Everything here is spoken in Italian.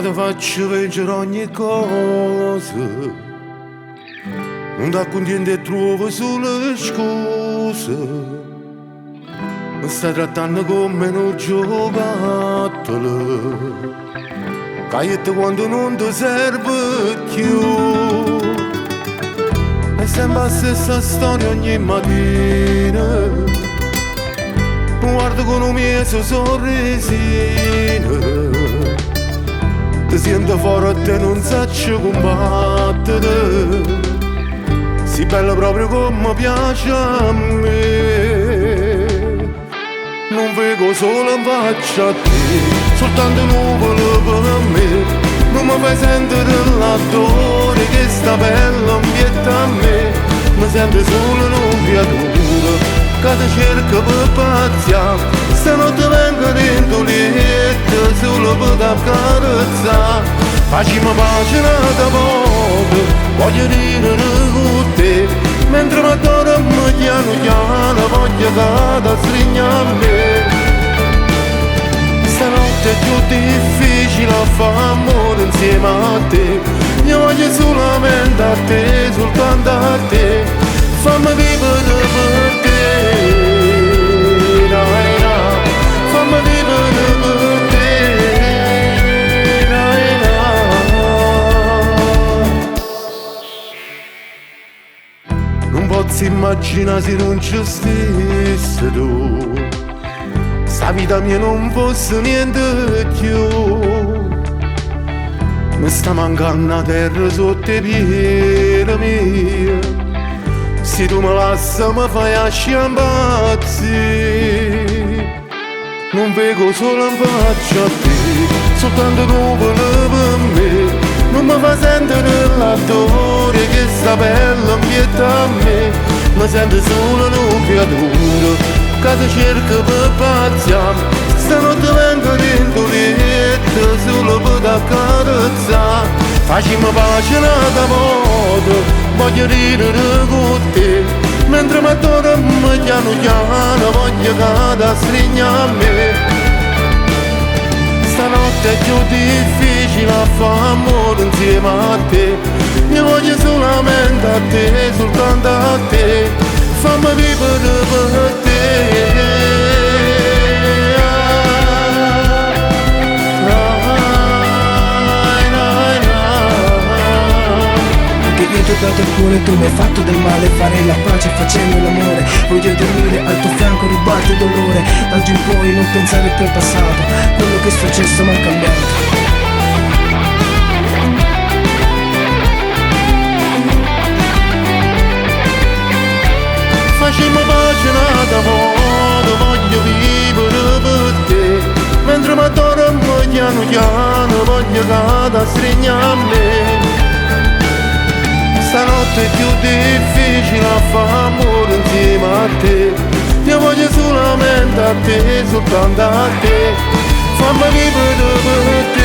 che ti faccio vincere ogni cosa, non ti accontenti e trovo solo scuse. Mi stai trattando come un giocattolo, cagliette quando non ti serve più. E sempre la stessa storia ogni mattina, guardo con un mio sorrisino. Ti sento forte e non saccio combattere, sei bella proprio come piace a me. Non vedo solo in faccia a te, soltanto nuvole per me. Non mi fai sentire l'attore che sta bella ambietta a me. Mi sento solo in un creatura che ti cerca per pazziare. Stanotte vengo dentro letto solo per t'accarezzare. Facciamo pace da poco, voglio dire con te, mentre mi dormo piano piano voglio che ti stringi a me. Stanotte è più difficile a fare amore insieme a te. Io voglio solamente a te, soltanto a te. Fammi vivere per te, dai, dai. Fammi vivere per te, dai, dai. Non posso immaginare se non ci stessi tu, sta vita mia non fosse niente più. Mi sta mancando la terra sotto i piedi miei. Se tu mi lasci mi fai a sciambazzi. Non vedo solo in faccia a te, soltanto nuvole per me. Non mi fa sentire l'attore che sta bella ambietta a me. Mi sento solo in un creatura che ti cerca per pazziare. Stanotte vengo dentro letto solo per t'accarezzare. Facciamo pace da modo, voglio ridere con te, mentre mi dormo piano piano voglio che ti stringi a me. Stanotte è più difficile a fare amore insieme a te. Io voglio solamente a te, soltanto a te. Fammi vivere per te. Io ti ho dato il cuore, tu mi hai fatto del male. Fare la pace facendo l'amore, voglio dormire al tuo fianco, rubarti dolore. Da oggi in poi non pensare più al passato, quello che è successo mi ha cambiato. Facciamo pace da modo, voglio vivere per te, mentre mi dormo piano piano voglio che ti stringi a me. Stanotte è più difficile a fare amore insieme a te. Io voglio solamente a te, soltanto a te. Fammi vivere per te.